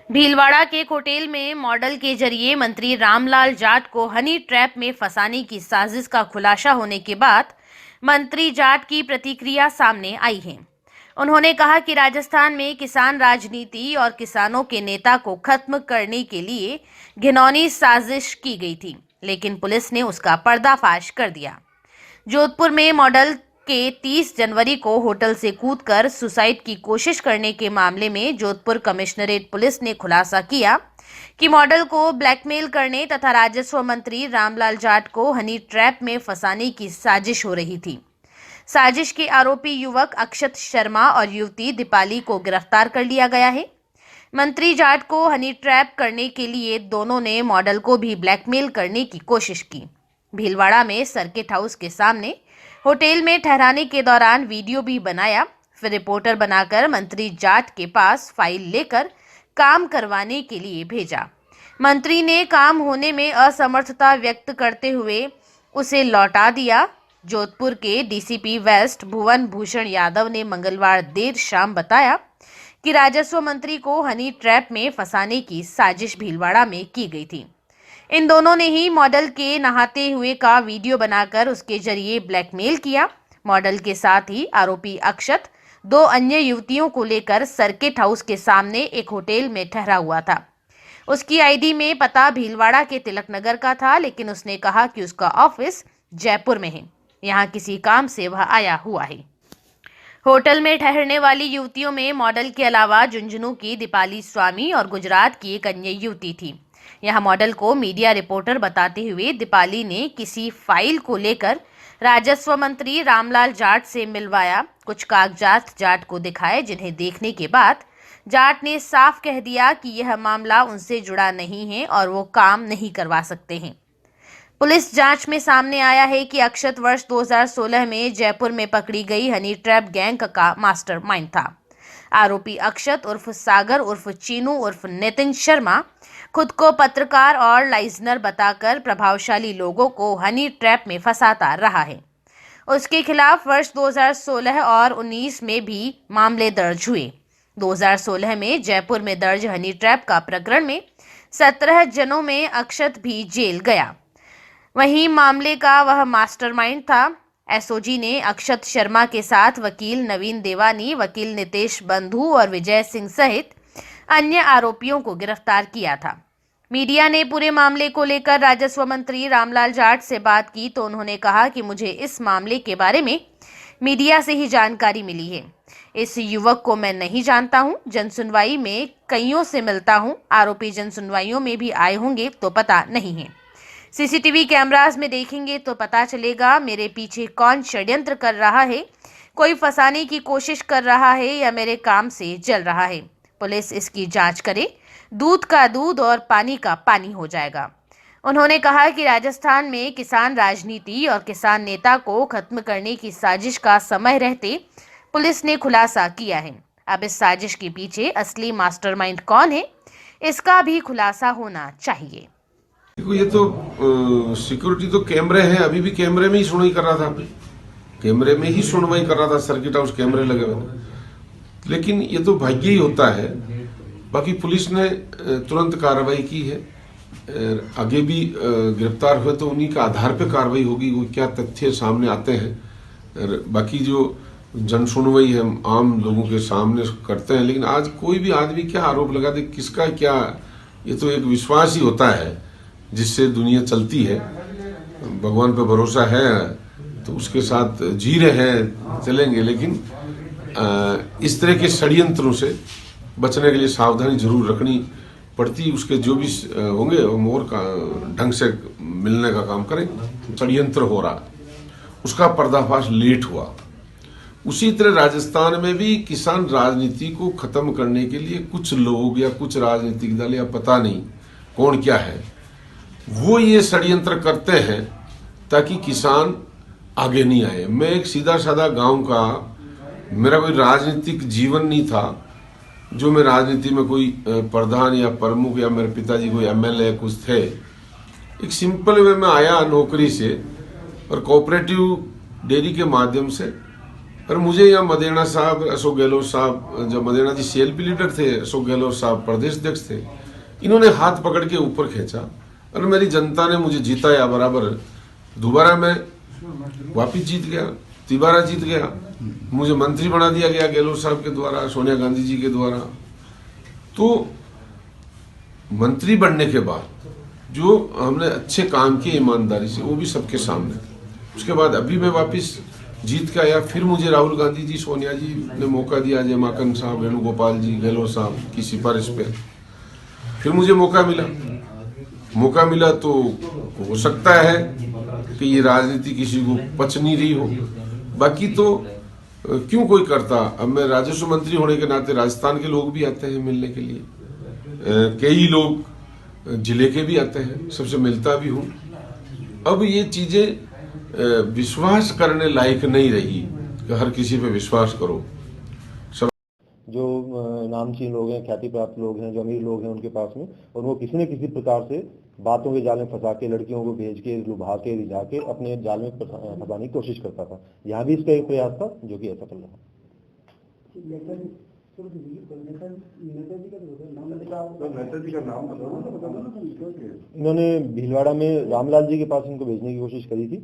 भीलवाड़ा के एक होटल में मॉडल के जरिए मंत्री रामलाल जाट को हनी ट्रैप में फंसाने की साजिश का खुलासा होने के बाद मंत्री जाट की प्रतिक्रिया सामने आई है। उन्होंने कहा कि राजस्थान में किसान राजनीति और किसानों के नेता को खत्म करने के लिए घिनौनी साजिश की गई थी, लेकिन पुलिस ने उसका पर्दाफाश कर दिया। जोधपुर में मॉडल के 30 जनवरी को होटल से कूदकर सुसाइड की कोशिश करने के मामले में जोधपुर कमिश्नरेट पुलिस ने खुलासा किया कि मॉडल को ब्लैकमेल करने तथा राजस्व मंत्री रामलाल जाट को हनी ट्रैप में फंसाने की साजिश हो रही थी। साजिश के आरोपी युवक अक्षत शर्मा और युवती दीपाली को गिरफ्तार कर लिया गया है। मंत्री जाट को हनी ट्रैप करने के लिए दोनों ने मॉडल को भी ब्लैकमेल करने की कोशिश की। भीलवाड़ा में सर्किट हाउस के सामने होटल में ठहराने के दौरान वीडियो भी बनाया, फिर रिपोर्टर बनाकर मंत्री जाट के पास फाइल लेकर काम करवाने के लिए भेजा। मंत्री ने काम होने में असमर्थता व्यक्त करते हुए उसे लौटा दिया। जोधपुर के डीसीपी वेस्ट भुवन भूषण यादव ने मंगलवार देर शाम बताया कि राजस्व मंत्री को हनी ट्रैप में फंसाने की साजिश भीलवाड़ा में की गई थी। इन दोनों ने ही मॉडल के नहाते हुए का वीडियो बनाकर उसके जरिए ब्लैकमेल किया। मॉडल के साथ ही आरोपी अक्षत 2 अन्य युवतियों को लेकर सर्किट हाउस के सामने एक होटल में ठहरा हुआ था। उसकी आईडी में पता भीलवाड़ा के तिलक नगर का था, लेकिन उसने कहा कि उसका ऑफिस जयपुर में है, यहाँ किसी काम से वह आया हुआ है। होटल में ठहरने वाली युवतियों में मॉडल के अलावा झुंझुनू की दीपाली स्वामी और गुजरात की एक अन्य युवती थी। यह मॉडल को मीडिया रिपोर्टर बताते हुए दीपाली ने किसी फाइल को लेकर राजस्व मंत्री रामलाल जाट से मिलवाया। कुछ कागजात जाट को दिखाए, जिन्हें देखने के बाद जाट ने साफ कह दिया कि यह मामला उनसे जुड़ा नहीं है और वो काम नहीं करवा सकते हैं। पुलिस जांच में सामने आया है कि अक्षत वर्ष 2016 में जयपुर में पकड़ी गई हनी ट्रैप गैंग का मास्टरमाइंड था। आरोपी अक्षत उर्फ सागर उर्फ चीनू उर्फ नितिन शर्मा खुद को पत्रकार और लाइजनर बताकर प्रभावशाली लोगों को हनी ट्रैप में फंसाता रहा है। उसके खिलाफ वर्ष 2016 और 19 में भी मामले दर्ज हुए। 2016 में जयपुर में दर्ज हनी ट्रैप का प्रकरण में 17 जनों में अक्षत भी जेल गया। वहीं मामले का वह मास्टरमाइंड था। एसओजी ने अक्षत शर्मा के साथ वकील नवीन देवानी, वकील नितेश बंधु और विजय सिंह सहित अन्य आरोपियों को गिरफ्तार किया था। मीडिया ने पूरे मामले को लेकर राजस्व मंत्री रामलाल जाट से बात की तो उन्होंने कहा कि मुझे इस मामले के बारे में मीडिया से ही जानकारी मिली है। इस युवक को मैं नहीं जानता हूं। जनसुनवाई में कईयों से मिलता हूं। आरोपी जनसुनवाइयों में भी आए होंगे तो पता नहीं है। सीसीटीवी कैमरास में देखेंगे तो पता चलेगा मेरे पीछे कौन षड्यंत्र कर रहा है। कोई फंसाने की कोशिश कर रहा है या मेरे काम से जल रहा है। पुलिस इसकी जांच करे, दूध का दूध और पानी का पानी हो जाएगा। उन्होंने कहा कि राजस्थान में किसान राजनीति और किसान नेता को खत्म करने की साजिश का समय रहते पुलिस ने खुलासा किया है। अब इस साजिश के पीछे असली मास्टरमाइंड कौन है, इसका भी खुलासा होना चाहिए। देखो, ये तो सिक्योरिटी तो कैमरे हैं, अभी भी कैमरे में ही सुनवाई कर रहा था। कैमरे में ही सुनवाई कर रहा था, सर्किट हाउस कैमरे लगे हुए। लेकिन ये तो भाग्य ही होता है। बाकी पुलिस ने तुरंत कार्रवाई की है। आगे भी गिरफ्तार हुए तो उन्हीं के आधार पे कार्रवाई होगी, वो क्या तथ्य सामने आते हैं। बाकी जो जन सुनवाई है आम लोगों के सामने करते हैं, लेकिन आज कोई भी आदमी क्या आरोप लगा दे, किसका क्या, ये तो एक विश्वास ही होता है जिससे दुनिया चलती है। भगवान पे भरोसा है तो उसके साथ जी रहे हैं, चलेंगे। लेकिन इस तरह के षड्यंत्रों से बचने के लिए सावधानी जरूर रखनी पड़ती। उसके जो भी होंगे हम और ढंग से मिलने का काम करें। षड्यंत्र हो रहा, उसका पर्दाफाश लेट हुआ। उसी तरह राजस्थान में भी किसान राजनीति को खत्म करने के लिए कुछ लोग या कुछ राजनीतिक दल या पता नहीं कौन क्या है, वो ये षड्यंत्र करते हैं ताकि किसान आगे नहीं आए। मैं एक सीधा साधा गांव का, मेरा कोई राजनीतिक जीवन नहीं था जो मैं राजनीति में कोई प्रधान या प्रमुख या मेरे पिताजी कोई एमएलए कुछ थे। एक सिंपल वे में आया नौकरी से और कोऑपरेटिव डेयरी के माध्यम से और मुझे यहाँ मदेना साहब, अशोक गहलोत साहब, जब मदेना जी CLP लीडर थे, अशोक गहलोत साहब प्रदेश अध्यक्ष थे, इन्होंने हाथ पकड़ के ऊपर खींचा और मेरी जनता ने मुझे जीताया बराबर। दोबारा मैं वापिस जीत गया, तिबारा जीत गया, मुझे मंत्री बना दिया गया गहलोत साहब के द्वारा, सोनिया गांधी जी के द्वारा। तो मंत्री बनने के बाद जो हमने अच्छे काम किए ईमानदारी से, वो भी सबके सामने। उसके बाद अभी मैं वापिस जीत के आया, फिर मुझे राहुल गांधी जी, सोनिया जी ने मौका दिया, जय माकन साहब, वेणुगोपाल जी, गहलोत साहब की सिफारिश पे फिर मुझे मौका मिला। तो हो सकता है कि ये राजनीति किसी को पच नहीं रही हो, बाकी तो क्यों कोई करता। अब मैं राजस्व मंत्री होने के नाते राजस्थान के लोग भी आते हैं मिलने के लिए, कई लोग जिले के भी आते हैं, सबसे मिलता भी हूँ। अब ये चीजें विश्वास करने लायक नहीं रही कि हर किसी पे विश्वास करो। जो नामचीन लोग हैं, ख्याति प्राप्त लोग हैं, जो अमीर लोग हैं उनके पास में, और वो किसी न किसी प्रकार से बातों के जाल में फंसा के, लड़कियों को भेज के, लुभा के, रिझा के अपने जाल में फंसाने की कोशिश करता था। यहाँ भी इसका एक प्रयास था जो कि असफल रहा। इन्होंने भीलवाड़ा में रामलाल जी के पास इनको भेजने की कोशिश करी थी,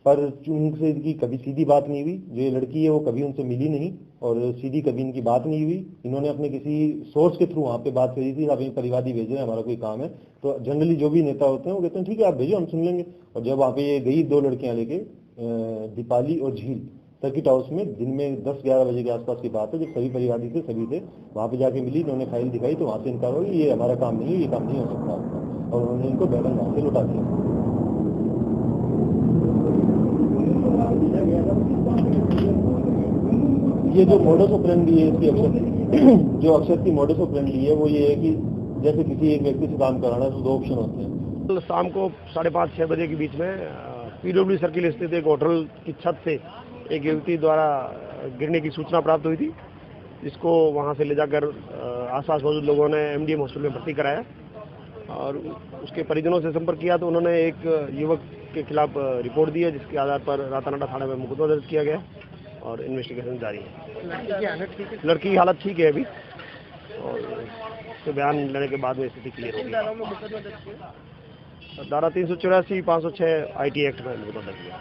पर उनसे इनकी कभी सीधी बात नहीं हुई। जो ये लड़की है वो कभी उनसे मिली नहीं और सीधी कभी इनकी बात नहीं हुई। इन्होंने अपने किसी सोर्स के थ्रू वहाँ पे बात करी थी, आप इन परिवादी भेज रहे हैं, हमारा कोई काम है। तो जनरली जो भी नेता होते हैं वो कहते हैं ठीक है आप भेजो, हम सुन लेंगे। और जब वहाँ पे ये गई 2 लड़कियां लेके, दीपाली और झील, सर्किट हाउस में दिन में 10-11 बजे के आसपास की बात है, जब सभी परिवादी थे, सभी थे वहाँ पे जाके मिली, इन्होंने फाइल दिखाई तो वहाँ से इनकार हो, ये हमारा काम नहीं है, ये काम नहीं हो सकता, और उन्होंने इनको बैगन वहाँ से लौटा दिया। ये जो मॉडस ऑपरेंडी है इसकी अक्षर की मॉडस ऑपरेंडी है वो ये है कि जैसे किसी एक व्यक्ति से काम कराना है तो 2 ऑप्शन होते हैं। शाम को 5:30-6 बजे के बीच में PW सर्किल स्थित एक होटल की छत से एक युवती द्वारा गिरने की सूचना प्राप्त हुई थी, जिसको वहां से ले जाकर आसपास मौजूद लोगों ने MDM हॉस्पिटल में भर्ती कराया और उसके परिजनों से संपर्क किया तो उन्होंने एक युवक के खिलाफ रिपोर्ट दी है, जिसके आधार पर रातानाडा थाने में मुकदमा दर्ज किया गया और इन्वेस्टिगेशन जारी है। लड़की की हालत ठीक है अभी और उससे बयान लेने के बाद में स्थिति क्लियर होगी। धारा 384, 506 IT एक्ट में मुकदमा दर्ज किया।